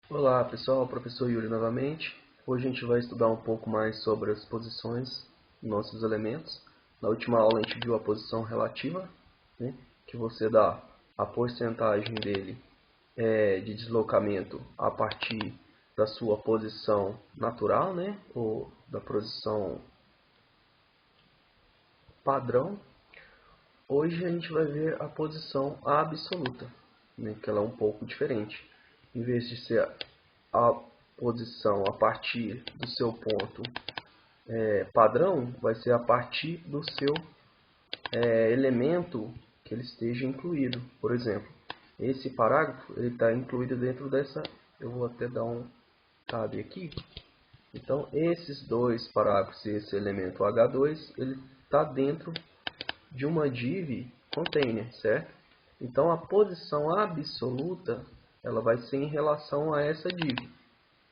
Olá pessoal, professor Yuri novamente. Hoje a gente vai estudar um pouco mais sobre as posições dos nossos elementos. Na última aula a gente viu a posição relativa, né, que você dá a porcentagem dele de deslocamento a partir da sua posição natural, né, ou da posição padrão. Hoje a gente vai ver a posição absoluta, né, que ela é um pouco diferente. Em vez de ser a posição a partir do seu ponto padrão, vai ser a partir do seu elemento que ele esteja incluído. Por exemplo, esse parágrafo ele está incluído dentro dessa. Eu vou até dar um tab aqui. Então, esses dois parágrafos e esse elemento H2, ele está dentro de uma div container, certo? Então, a posição absoluta ela vai ser em relação a essa div,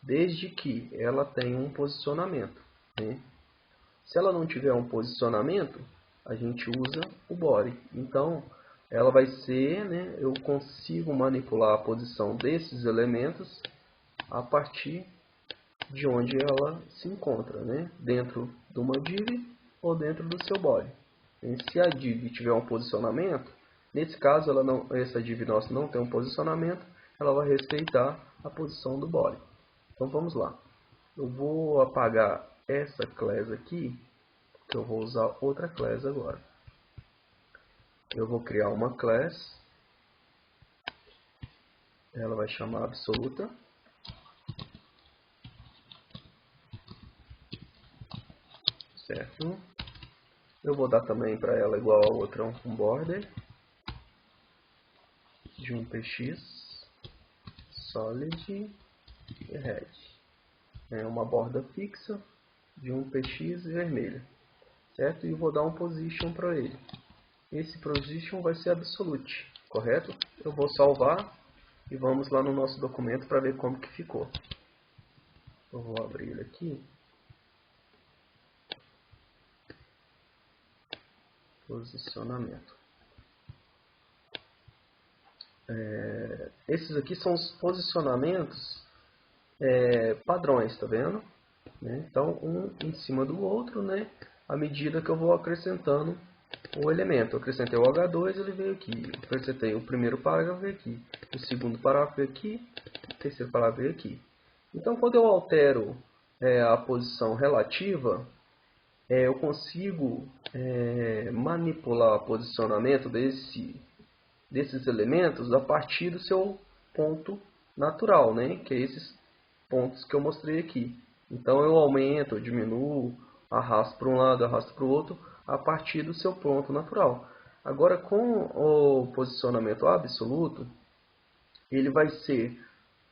desde que ela tenha um posicionamento, né? Se ela não tiver um posicionamento, a gente usa o body. Então, ela vai ser, né, eu consigo manipular a posição desses elementos a partir de onde ela se encontra, né? Dentro de uma div ou dentro do seu body. E se a div tiver um posicionamento, nesse caso essa div nossa não tem um posicionamento, ela vai respeitar a posição do body. Então vamos lá. Eu vou apagar essa class aqui, que eu vou usar outra class agora. Eu vou criar uma class, ela vai chamar absoluta. Certo? Eu vou dar também para ela igual a outra um border de um px solid e red. É uma borda fixa de um px vermelho. Certo? E vou dar um position para ele. Esse position vai ser absolute, correto? Eu vou salvar e vamos lá no nosso documento para ver como que ficou. Eu vou abrir ele aqui. Posicionamento. Esses aqui são os posicionamentos padrões, tá vendo? Né? Então, um em cima do outro, né? À medida que eu vou acrescentando o elemento. Eu acrescentei o H2, ele veio aqui. Eu acrescentei o primeiro parágrafo, veio aqui. O segundo parágrafo veio aqui. O terceiro parágrafo veio aqui. Então, quando eu altero a posição relativa, eu consigo manipular o posicionamento desses elementos a partir do seu ponto natural, né? Que é esses pontos que eu mostrei aqui. Então eu aumento, eu diminuo, arrasto para um lado, arrasto para o outro, a partir do seu ponto natural. Agora com o posicionamento absoluto, ele vai ser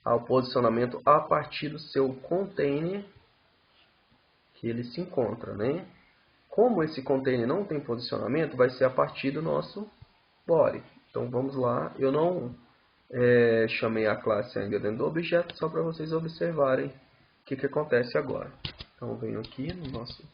o posicionamento a partir do seu container que ele se encontra, né? Como esse container não tem posicionamento, vai ser a partir do nosso body. Então vamos lá, eu não chamei a classe ainda dentro do objeto, só para vocês observarem o que acontece agora. Então eu venho aqui no nosso...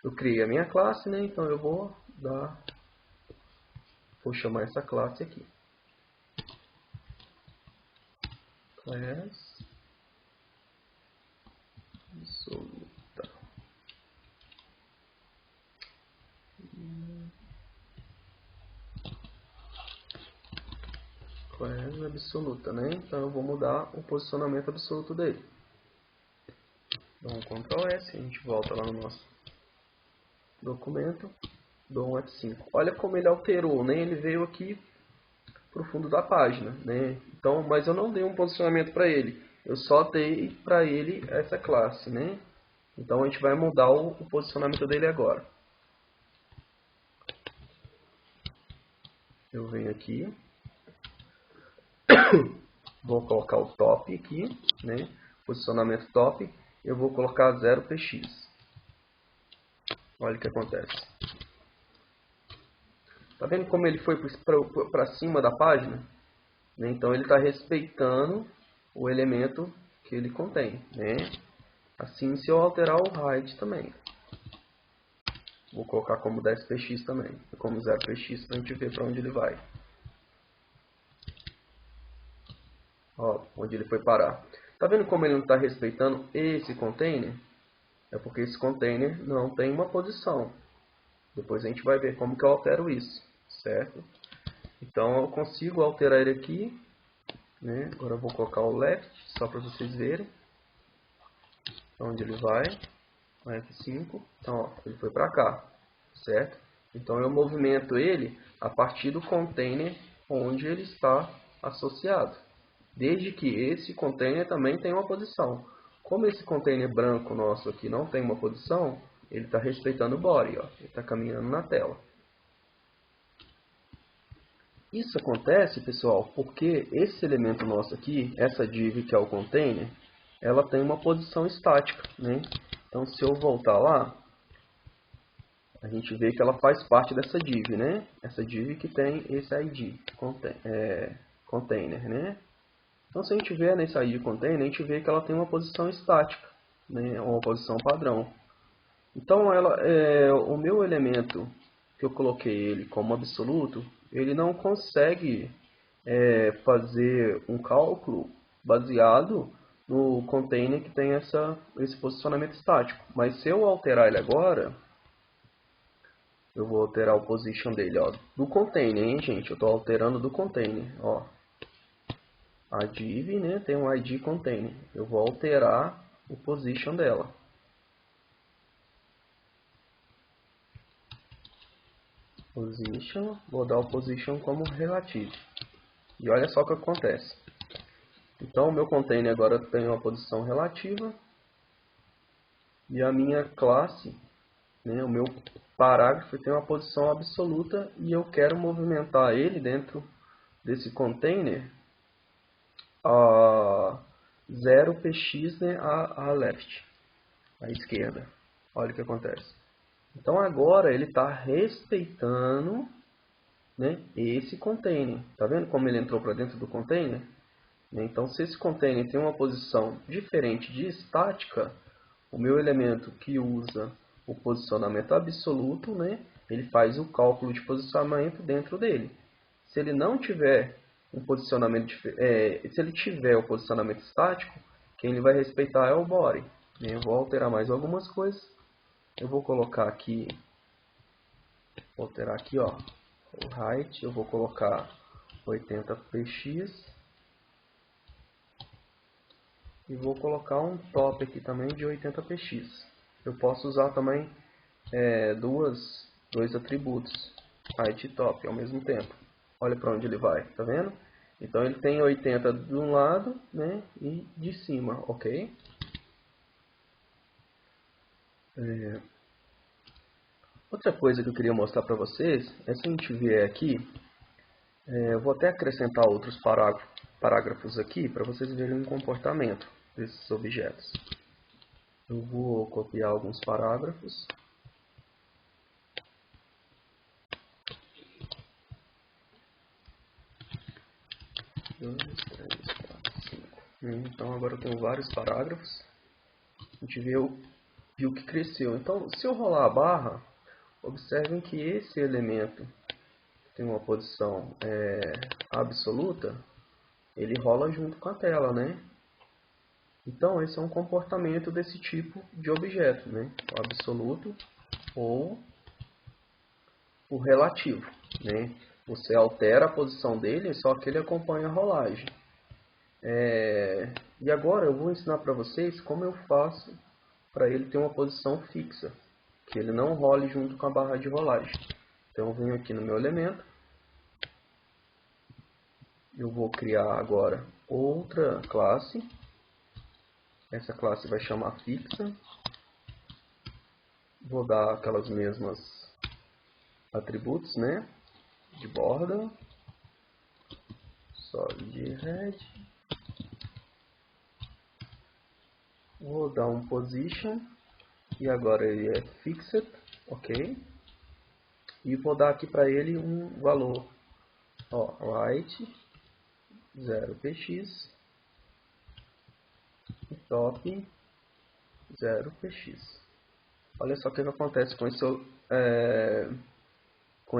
Eu criei a minha classe, né? Então eu vou chamar essa classe aqui. Class absoluta. Class absoluta, né? Então eu vou mudar o posicionamento absoluto dele. Dou um Ctrl S, a gente volta lá no nosso documento, dou um F5. Olha como ele alterou, né? Ele veio aqui para o fundo da página, né? Então, mas eu não dei um posicionamento para ele. Eu só dei para ele essa classe, né? Então a gente vai mudar o posicionamento dele agora. Eu venho aqui, vou colocar o top aqui, né? Posicionamento top, eu vou colocar 0px. Olha o que acontece. Tá vendo como ele foi para cima da página? Né? Então ele está respeitando o elemento que ele contém, né? Assim, se eu alterar o height também. Vou colocar como 10px também, como 0px para a gente ver para onde ele vai. Ó, onde ele foi parar. Tá vendo como ele não está respeitando esse container? É porque esse container não tem uma posição. Depois a gente vai ver como que eu altero isso, certo? Então eu consigo alterar ele aqui, né? Agora eu vou colocar o left, só para vocês verem onde ele vai. F5, então ó, ele foi para cá, certo? Então eu movimento ele a partir do container onde ele está associado, desde que esse container também tenha uma posição. Como esse container branco nosso aqui não tem uma posição, ele está respeitando o body, ó, ele está caminhando na tela. Isso acontece, pessoal, porque esse elemento nosso aqui, essa div que é o container, ela tem uma posição estática, né? Então se eu voltar lá, a gente vê que ela faz parte dessa div, né? Essa div que tem esse ID, container, né? Então, se a gente vê nesse ID container, a gente vê que ela tem uma posição estática, né? Uma posição padrão. Então, o meu elemento, que eu coloquei ele como absoluto, ele não consegue fazer um cálculo baseado no container que tem esse posicionamento estático. Mas se eu alterar ele agora, eu vou alterar o position dele, ó, do container, hein, gente? Eu estou alterando do container, ó. A div, né, tem um ID container. Eu vou alterar o position dela. Position, vou dar o position como relativo. E olha só o que acontece. Então, o meu container agora tem uma posição relativa. E a minha classe, né, o meu parágrafo tem uma posição absoluta. E eu quero movimentar ele dentro desse container a 0px, né, a left, à esquerda. Olha o que acontece. Então agora ele está respeitando, né, esse container. Tá vendo como ele entrou para dentro do container? Então se esse container tem uma posição diferente de estática, o meu elemento que usa o posicionamento absoluto, né, ele faz o cálculo de posicionamento dentro dele. Se ele não tiver um posicionamento, se ele tiver o posicionamento estático, quem ele vai respeitar é o body. Eu vou alterar mais algumas coisas. Eu vou colocar aqui, vou alterar aqui, ó, o height, eu vou colocar 80px e vou colocar um top aqui também de 80px. Eu posso usar também dois atributos, height e top, ao mesmo tempo. Olha para onde ele vai, tá vendo? Então ele tem 80 de um lado, né, e de cima, ok? Outra coisa que eu queria mostrar para vocês é se a gente vier aqui, eu vou até acrescentar outros parágrafos aqui para vocês verem o comportamento desses objetos. Eu vou copiar alguns parágrafos. 1, 2, 3, 4, 5. Então agora eu tenho vários parágrafos. A gente viu que cresceu. Então, se eu rolar a barra, observem que esse elemento tem uma posição absoluta, ele rola junto com a tela, né? Então, esse é um comportamento desse tipo de objeto, né? O absoluto ou o relativo, né? Você altera a posição dele, só que ele acompanha a rolagem. E agora eu vou ensinar para vocês como eu faço para ele ter uma posição fixa, que ele não role junto com a barra de rolagem. Então eu venho aqui no meu elemento, eu vou criar agora outra classe. Essa classe vai chamar fixa. Vou dar aquelas mesmas atributos, né? De borda, solid red. Vou dar um position e agora ele é fixed, ok? E vou dar aqui para ele um valor, ó, right 0px e top 0px. Olha só o que acontece com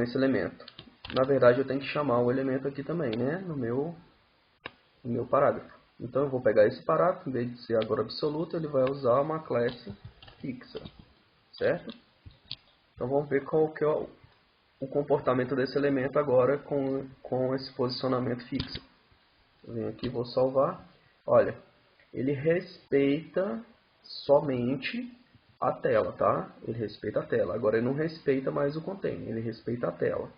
esse elemento. Na verdade eu tenho que chamar o elemento aqui também, né? No meu o meu parágrafo. Então eu vou pegar esse parágrafo, em vez de ser agora absoluto, ele vai usar uma classe fixa, certo? Então vamos ver qual que é o comportamento desse elemento agora com esse posicionamento fixo. Eu venho aqui e vou salvar. Olha, ele respeita somente a tela, tá? Ele respeita a tela. Agora ele não respeita mais o container, ele respeita a tela.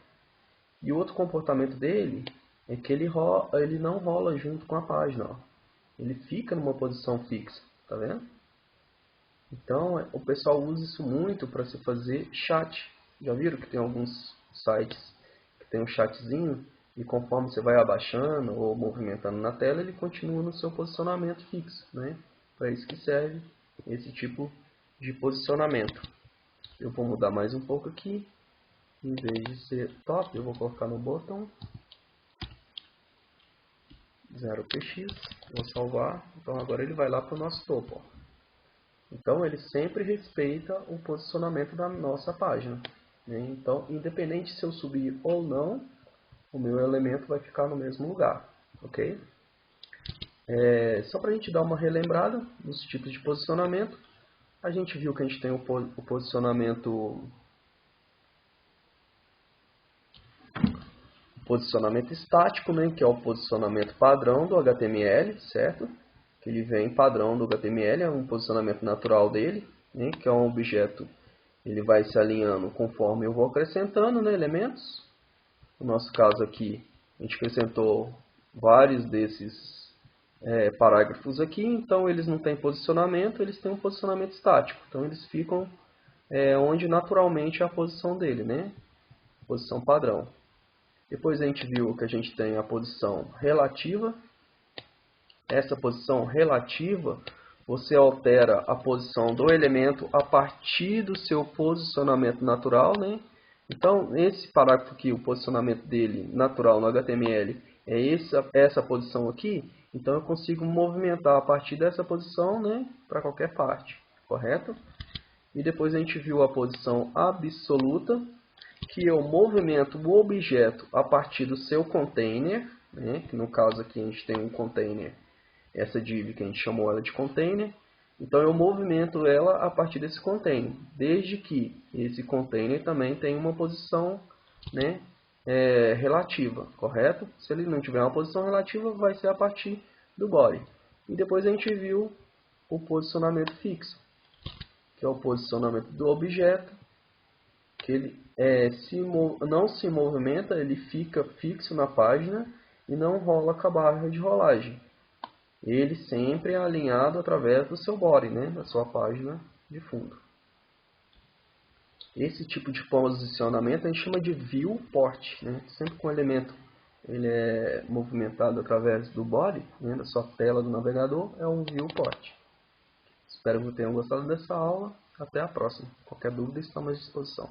E o outro comportamento dele é que ele não rola junto com a página, ó. Ele fica numa posição fixa, tá vendo? Então o pessoal usa isso muito para se fazer chat. Já viram que tem alguns sites que tem um chatzinho e conforme você vai abaixando ou movimentando na tela, ele continua no seu posicionamento fixo, né? Para isso que serve esse tipo de posicionamento. Eu vou mudar mais um pouco aqui. Em vez de ser top, eu vou colocar no botão 0px, vou salvar. Então agora ele vai lá para o nosso topo, ó. Então ele sempre respeita o posicionamento da nossa página, né? Então, independente se eu subir ou não, o meu elemento vai ficar no mesmo lugar, ok? Só para a gente dar uma relembrada dos tipos de posicionamento, a gente viu que a gente tem o posicionamento estático, né, que é o posicionamento padrão do HTML, certo? Que ele vem padrão do HTML, é um posicionamento natural dele, né, que é um objeto, ele vai se alinhando conforme eu vou acrescentando, né, elementos. No nosso caso aqui, a gente acrescentou vários desses parágrafos aqui, então eles não têm posicionamento, eles têm um posicionamento estático. Então eles ficam onde naturalmente é a posição dele, né? Posição padrão. Depois a gente viu que a gente tem a posição relativa. Essa posição relativa, você altera a posição do elemento a partir do seu posicionamento natural, né? Então, esse parágrafo aqui, o posicionamento dele natural no HTML é essa posição aqui. Então, eu consigo movimentar a partir dessa posição, né, para qualquer parte, correto? E depois a gente viu a posição absoluta, que eu movimento o objeto a partir do seu container, né, que no caso aqui a gente tem um container, essa div que a gente chamou ela de container. Então eu movimento ela a partir desse container, desde que esse container também tem uma posição, né, relativa, correto? Se ele não tiver uma posição relativa, vai ser a partir do body. E depois a gente viu o posicionamento fixo, que é o posicionamento do objeto, que ele não se movimenta, ele fica fixo na página e não rola com a barra de rolagem. Ele sempre é alinhado através do seu body, né, da sua página de fundo. Esse tipo de posicionamento a gente chama de viewport, né? Sempre que um elemento ele é movimentado através do body, né, da sua tela do navegador, é um viewport. Espero que tenham gostado dessa aula. Até a próxima. Qualquer dúvida, estamos à disposição.